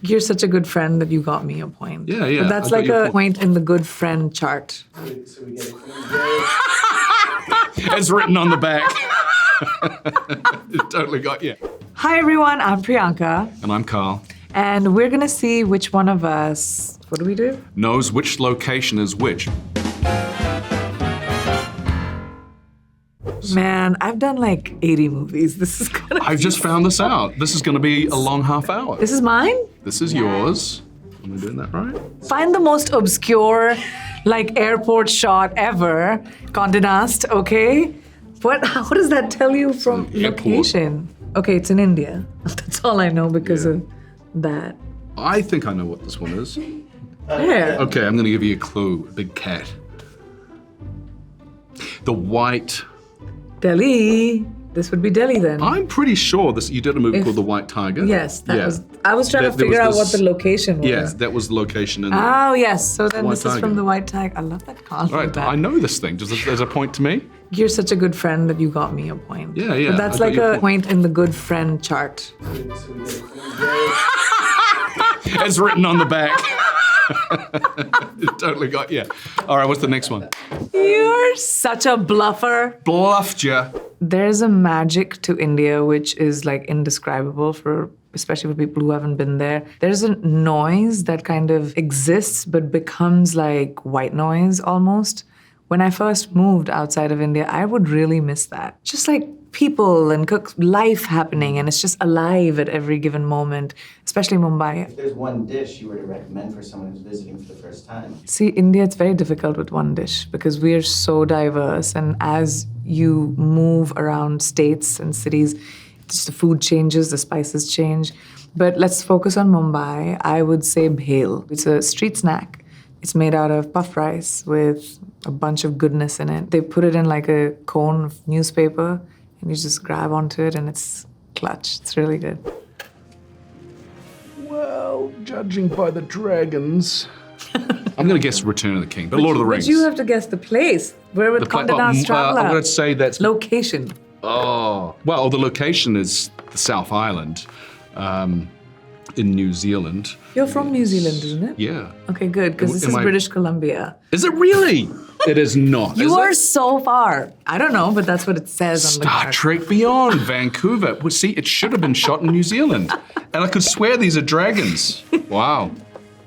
You're such a good friend that you got me a point. Yeah, yeah. But that's like a point in the good friend chart. So we get It's written on the back. It totally got you. Hi everyone, I'm Priyanka. And I'm Karl. And we're gonna see which one of us, what do we do? Knows which location is which. Man, I've done like 80 movies. This is gonna I've just found this out. This is gonna be a long half hour. This is mine? This is yours. Am I doing that right? Find the most obscure, like, airport shot ever. Condé Nast, okay? How does that tell you from location? Okay, it's in India. That's all I know because of that. I think I know what this one is. Where? Okay, I'm gonna give you a clue. A big cat. The white. Delhi. This would be Delhi then. I'm pretty sure you did a movie called The White Tiger. Yes, I was trying to figure out what the location was. Yeah, that was the location in Oh, yes. So then this is Tiger. from The White Tiger. I love that Karl. All right, I know this thing. There's a point to me? You're such a good friend that you got me a point. Yeah, yeah. But that's I got like you a a point in the good friend chart. so we get It's written on the back. It totally got you. All right, what's the next one? You're such a bluffer. Bluffed ya. There's a magic to India which is like indescribable especially for people who haven't been there. There's a noise that kind of exists but becomes like white noise almost. When I first moved outside of India, I would really miss that. Just like people and life happening, and it's just alive at every given moment, especially Mumbai. If there's one dish you were to recommend for someone who's visiting for the first time. See, India, it's very difficult with one dish because we are so diverse, and as you move around states and cities, just the food changes, the spices change. But let's focus on Mumbai. I would say bhel. It's a street snack. It's made out of puff rice with a bunch of goodness in it. They put it in like a cone of newspaper, and you just grab onto it, and it's clutch. It's really good. Well, judging by the dragons. I'm gonna guess Return of the King, but Lord of the Rings. But you have to guess the place. We're with Condé Nast Traveler. I'm gonna say that's... Location. Oh, well, the location is the South Island in New Zealand. You're from New Zealand, isn't it? Yeah. Okay, good, because this is British Columbia. Is it really? It is not. You are so far. I don't know, but that's what it says on the Star card. Trek Beyond, Vancouver. Well, see, it should have been shot in New Zealand. And I could swear these are dragons. Wow.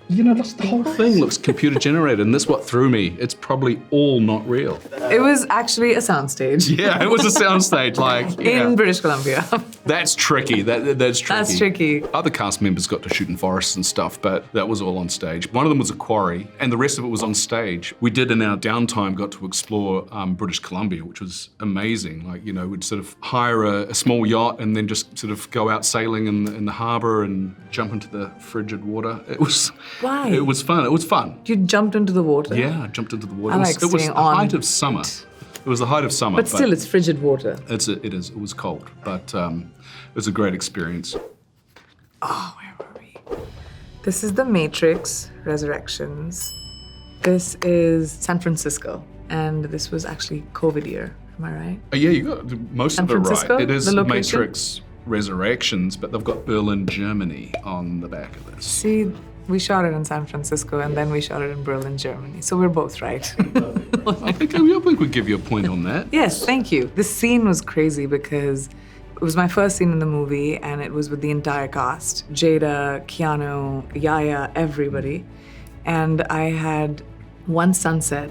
You know, the whole thing looks computer generated, and this what threw me. It's probably all not real. It was actually a soundstage. Yeah, it was a soundstage, like, yeah. In British Columbia. That's tricky. That's tricky. That's tricky. Other cast members got to shoot in forests and stuff, but that was all on stage. One of them was a quarry, and the rest of it was on stage. We did in our downtime got to explore British Columbia, which was amazing. Like, you know, we'd sort of hire a small yacht and then just sort of go out sailing in the harbor and jump into the frigid water. It was... Why? It was fun. It was fun. You jumped into the water? Yeah, I jumped into the water. I like it was staying the on height of summer. It was the height of summer. But still, it's frigid water. It is. It was cold, but it was a great experience. Oh, where were we? This is The Matrix Resurrections. This is San Francisco, and this was actually COVID year. Am I right? Yeah, you got most San of it Francisco, right. It is the location? Matrix Resurrections, but they've got Berlin, Germany on the back of this. See, we shot it in San Francisco, and then we shot it in Berlin, Germany. So we're both right. I think we'd give you a point on that. Yes, thank you. This scene was crazy because it was my first scene in the movie, and it was with the entire cast. Jada, Keanu, Yaya, everybody. And I had one sunset,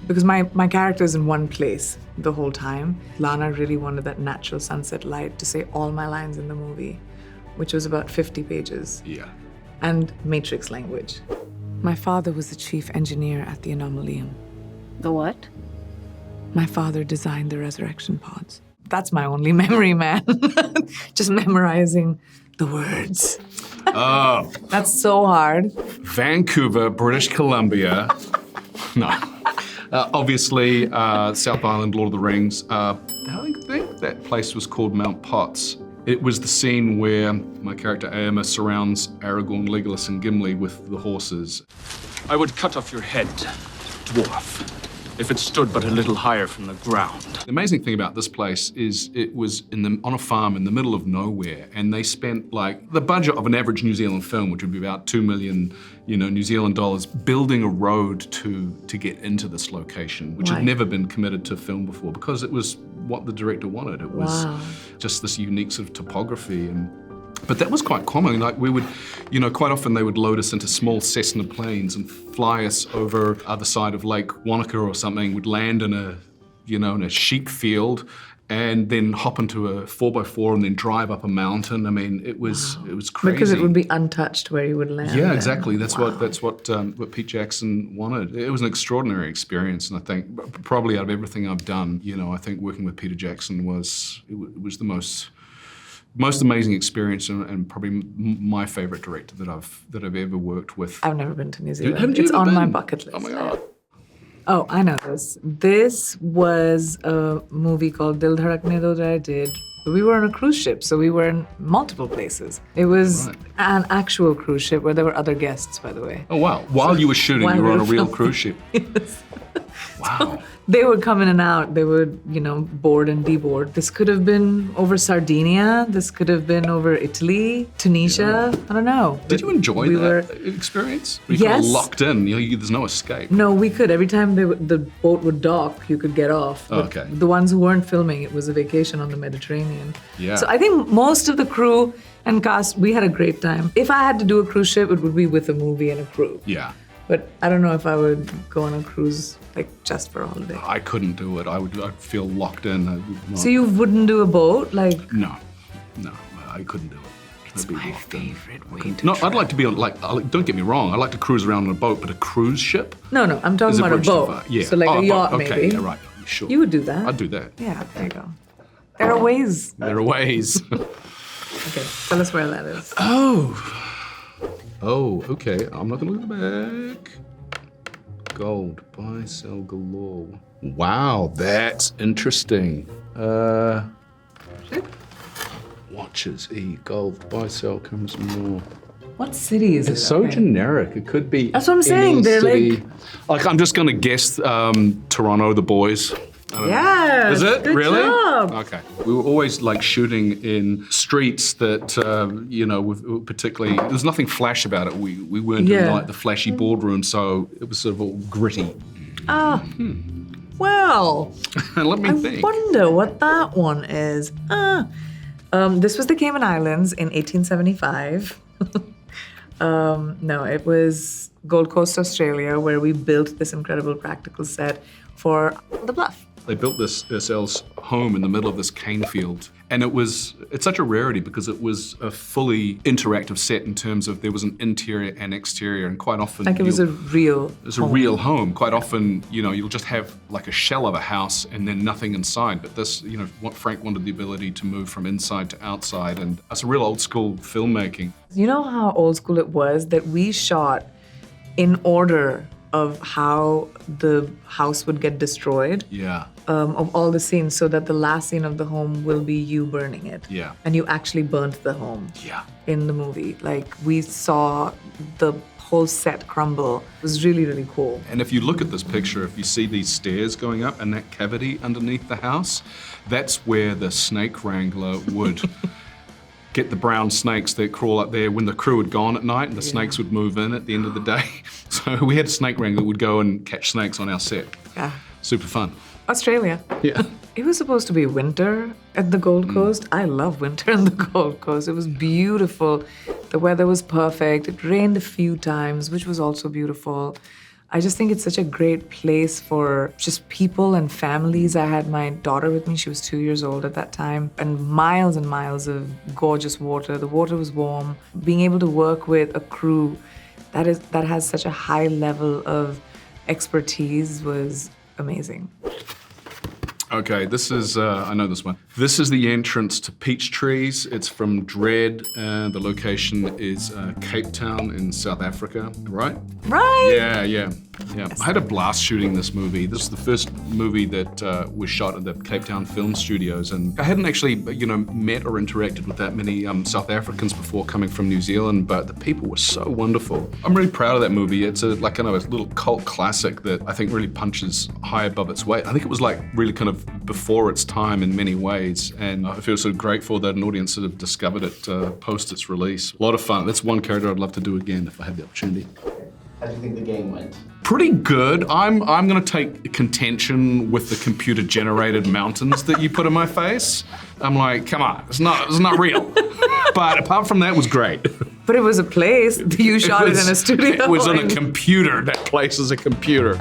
because my character is in one place the whole time. Lana really wanted that natural sunset light to say all my lines in the movie, which was about 50 pages. Yeah. And Matrix language. My father was the chief engineer at the Anomalyum. The what? My father designed the resurrection pods. That's my only memory, man. Just memorizing the words. Oh. That's so hard. Vancouver, British Columbia. No. Obviously, South Island, Lord of the Rings. I think that place was called Mount Potts. It was the scene where my character Aemma surrounds Aragorn, Legolas, and Gimli with the horses. I would cut off your head, dwarf. if it stood but a little higher from the ground. The amazing thing about this place is it was on a farm in the middle of nowhere, and they spent like the budget of an average New Zealand film, which would be about 2 million, New Zealand dollars, building a road to get into this location, which had never been committed to film before because it was what the director wanted. It was just this unique sort of topography But that was quite common. Like we would, quite often they would load us into small Cessna planes and fly us over other side of Lake Wanaka or something. Would land in a sheep field, and then hop into a 4x4 and then drive up a mountain. I mean, it was crazy. Because it would be untouched where you would land. Yeah, exactly. That's what Pete Jackson wanted. It was an extraordinary experience, and I think probably out of everything I've done, I think working with Peter Jackson was the most amazing experience, and probably my favorite director that I've ever worked with. I've never been to New Zealand. Haven't you it's ever on my been? bucket list. Oh my God. Oh, I know this. This was a movie called Dil Dhadakne Do that I did. We were on a cruise ship, so we were in multiple places. It was an actual cruise ship where there were other guests, by the way. Oh wow! While you were shooting, while you were we on a were real filming. cruise ship. Yes. Wow. They would come in and out. They would, board and deboard. This could have been over Sardinia. This could have been over Italy, Tunisia. I don't know. Did you enjoy that experience? Were you kind of Yes. locked in? There's no escape. No, we could. Every time the boat would dock, you could get off. But Okay. The ones who weren't filming, it was a vacation on the Mediterranean. Yeah. So I think most of the crew and cast, we had a great time. If I had to do a cruise ship, it would be with a movie and a crew. Yeah. But I don't know if I would go on a cruise just for a holiday. I couldn't do it. I'd feel locked in. I would not- So you wouldn't do a boat? No, I couldn't do it. It's I'd be my locked in. favorite way to No, I'd like to be on, don't get me wrong, I like to cruise around on a boat, but a cruise ship? No, I'm talking is about a bridge too boat. far. Yeah. So like a yacht, okay, maybe. yeah, right, sure. You would do that. I'd do that. Yeah, there you go. There are ways. There are ways. Okay, tell us where that is. Oh, okay, I'm not gonna look at the back. Gold, buy, sell galore. Wow, that's interesting. Watches, gold, buy, sell, comes more. What city is it? It's so Okay. generic. It could be. That's what I'm saying, any they're city. I'm just gonna guess Toronto, the boys. I don't know. Yes. Is it Good really? job. Okay. We were always shooting in streets that with particularly there's nothing flash about it. We weren't Yeah. in the flashy boardroom, so it was sort of all gritty. Well, Let me I think. wonder what that one is. This was the Cayman Islands in 1875. No, it was Gold Coast, Australia, where we built this incredible practical set for the Bluff. They built this home in the middle of this cane field, and it's such a rarity because it was a fully interactive set in terms of there was an interior and exterior, and quite often Like it was a real it's a real home. Quite often, you'll just have like a shell of a house and then nothing inside. But this, what Frank wanted the ability to move from inside to outside, and it's a real old school filmmaking. You know how old school it was that we shot in order of how the house would get destroyed, Yeah, of all the scenes, so that the last scene of the home will be you burning it. Yeah. And you actually burnt the home yeah. in the movie. Like, we saw the whole set crumble. It was really, really cool. And if you look at this picture, if you see these stairs going up and that cavity underneath the house, that's where the snake wrangler would get the brown snakes that crawl up there when the crew had gone at night, and the snakes would move in at the end of the day. So we had a snake wrangler that would go and catch snakes on our set. Yeah. Super fun. Australia. Yeah. It was supposed to be winter at the Gold Coast. I love winter on the Gold Coast. It was beautiful. The weather was perfect. It rained a few times, which was also beautiful. I just think it's such a great place for just people and families. I had my daughter with me. She was 2 years old at that time. And miles of gorgeous water. The water was warm. Being able to work with a crew that has such a high level of expertise was amazing. Okay, this is, I know this one. This is the entrance to Peach Trees. It's from Dredd, and the location is Cape Town in South Africa, right? Right? Yeah. I had a blast shooting this movie. This is the first movie that was shot at the Cape Town Film Studios, and I hadn't actually, met or interacted with that many South Africans before coming from New Zealand, but the people were so wonderful. I'm really proud of that movie. It's a little cult classic that I think really punches high above its weight. I think it was like really kind of before its time in many ways, and I feel sort of grateful that an audience sort of discovered it post its release. A lot of fun. That's one character I'd love to do again if I had the opportunity. How do you think the game went? Pretty good. I'm gonna take contention with the computer-generated mountains that you put in my face. I'm like, come on, it's not real. But apart from that, it was great. But it was a place. You shot it in a studio. It was on a computer. That place is a computer.